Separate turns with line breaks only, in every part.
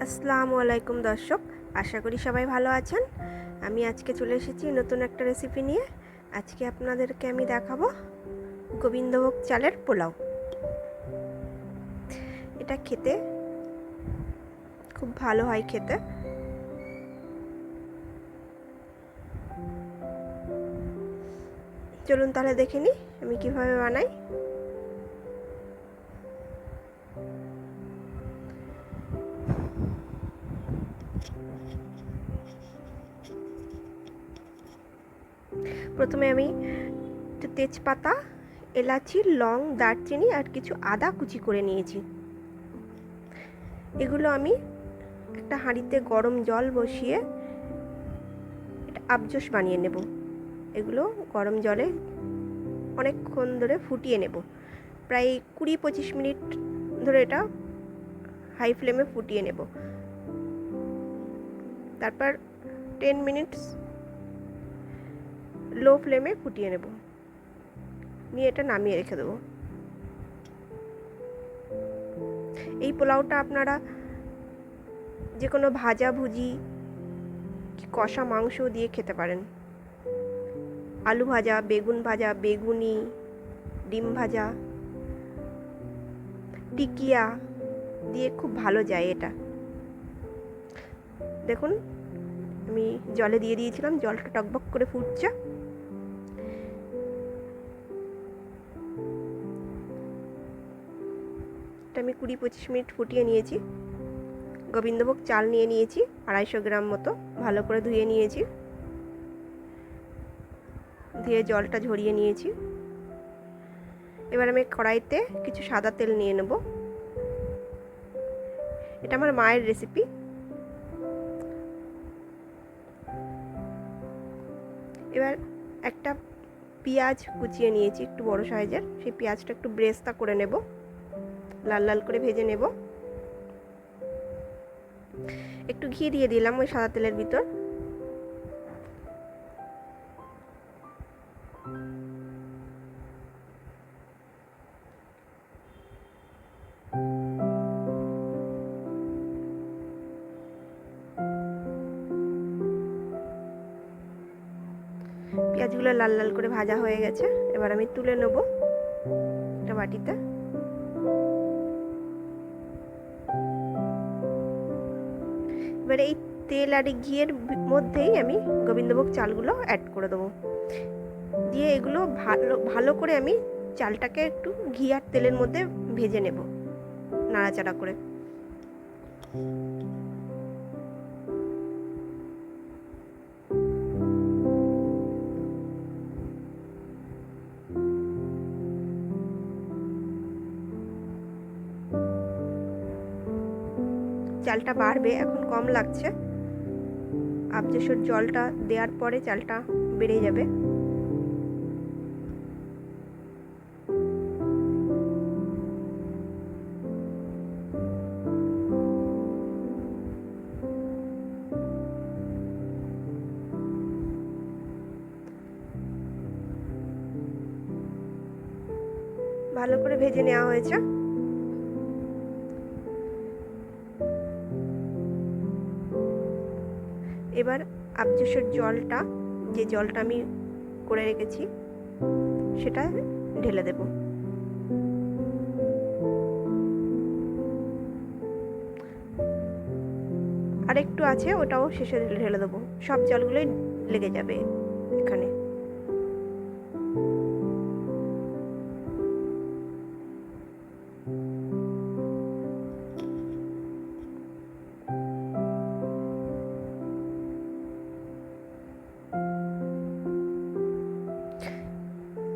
আসসালামু আলাইকুম দর্শক, আশা করি সবাই ভালো আছেন। আমি আজকে চলে এসেছি নতুন একটা রেসিপি নিয়ে। আজকে আপনাদেরকে আমি দেখাবো গোবিন্দভোগ চালের পোলাও। এটা খেতে খুব ভালো হয় খেতে। চলুন তাহলে দেখে নিই আমি কিভাবে বানাই। প্রথমে আমি তেজপাতা, এলাচি, লং, দারচিনি আর কিছু আদা কুচি করে নিয়েছি। এগুলো আমি একটা হাঁড়িতে গরম জল বসিয়ে এটা আবজোস বানিয়ে নেব। এগুলো গরম জলে অনেকক্ষণ ধরে ফুটিয়ে নেব, প্রায় 20-25 মিনিট ধরে এটা হাই ফ্লেমে ফুটিয়ে নেব। তারপর 10 মিনিটস লো ফ্লেমে ফুটিয়ে নেব, নিয়ে এটা নামিয়ে রেখে দেবো। এই পোলাওটা আপনারা যে কোনো ভাজা ভুজি কি কষা মাংস দিয়ে খেতে পারেন। আলু ভাজা, বেগুন ভাজা, বেগুনি, ডিম ভাজা, টিকিয়া দিয়ে খুব ভালো যায় এটা। দেখুন আমি জলে দিয়ে দিয়েছিলাম, জলটা টকবক করে ফুটছে। এটা আমি 20-25 মিনিট ফুটিয়ে নিয়েছি। গোবিন্দভোগ চাল নিয়ে নিয়েছি 250 গ্রাম মতো, ভালো করে ধুয়ে নিয়েছি, ধুয়ে জলটা ঝরিয়ে নিয়েছি। এবার আমি কড়াইতে কিছু সাদা তেল নিয়ে নেব। এটা আমার মায়ের রেসিপি। এবার একটা পেঁয়াজ কুচিয়ে নিয়েছি একটু বড় সাইজের, সেই পেঁয়াজটা একটু ব্রেস্তা করে নেব, লাল লাল করে ভেজে নেব। একটু ঘি দিয়ে দিলাম ওই সাদা তেলের ভিতর। পেঁয়াজগুলো লাল লাল করে ভাজা হয়ে গেছে, এবার আমি তুলে নেব একটা বাটিতে। এবার এই তেল আর ঘিয়ের মধ্যেই আমি গোবিন্দভোগ চালগুলো অ্যাড করে দেবো, দিয়ে এগুলো ভালো ভালো করে আমি চালটাকে একটু ঘি আর তেলের মধ্যে ভেজে নেব, নাড়াচাড়া করে। চালটা বাড়বে, এখন কম লাগছে। আবজেসর জলটা দেওয়ার পরে চালটা বেড়ে যাবে। ভালো করে ভেজে নেওয়া হয়েছে। এবার আবজেসর জলটা, যে জলটা আমি করে রেখেছি, সেটা ঢেলে দেব। আর একটু আছে, ওটাও শেষে ঢেলে দেবো। সব জলগুলোই লেগে যাবে এখানে।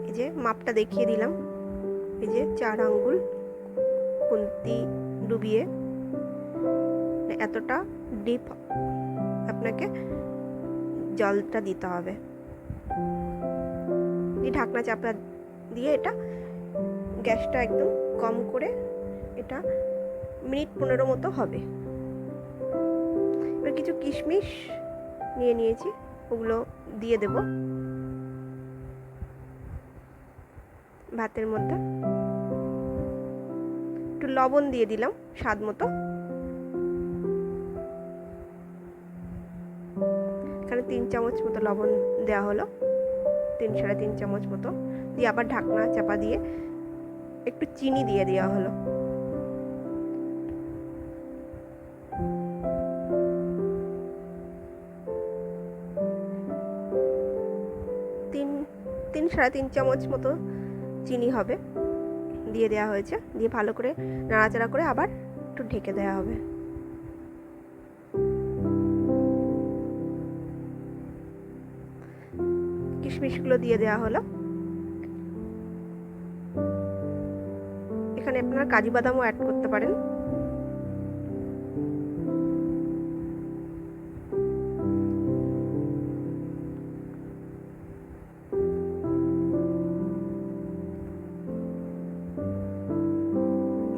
এই যে মাপটা দেখিয়ে দিলাম, এই যে 4 আঙ্গুল খুন্তি ডুবিয়ে এতটা ডিপ আপনাকে জলটা দিতে হবে। দিয়ে ঢাকনা চাপা দিয়ে এটা গ্যাসটা একদম কম করে এটা মিনিট 15 মতো হবে। এবার কিছু কিশমিশ নিয়ে নিয়েছি, ওগুলো দিয়ে দেব ভাতের মধ্যে। একটু লবণ দিয়ে দিলাম স্বাদ মতো। এখানে 3 চামচ মতো লবণ দেওয়া হলো, 3-3.5 চামচ মতো দিয়ে আবার ঢাকনা চাপা দিয়ে একটু চিনি দিয়ে দেওয়া হলো। 3-3.5 চামচ মতো চিনি হবে, দিয়ে দেওয়া হয়েছে। দিয়ে ভালো করে নাড়াচাড়া করে আবার একটু ঢেকে দেওয়া হবে। কিশমিশগুলো দিয়ে দেওয়া হলো। এখানে আপনারা কাজু বাদামও অ্যাড করতে পারেন।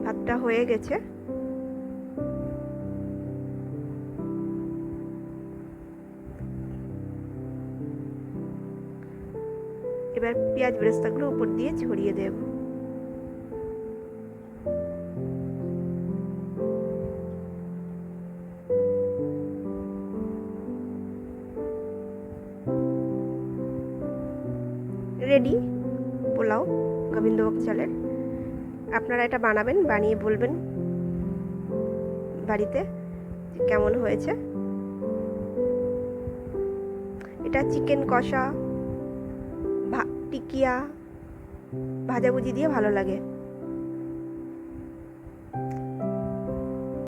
ভাতটা হয়ে গেছে। এবার পেঁয়াজ বেরেস্তাগুলো উপর দিয়ে ছড়িয়ে দেব। রেডি পোলাও গোবিন্দভোগ চালের। আপনারা এটা বানাবেন, বানিয়ে বলবেন বাড়িতে কেমন হয়েছে। এটা চিকেন কষা, টিকিয়া, ভাজাভুজি দিয়ে ভালো লাগে।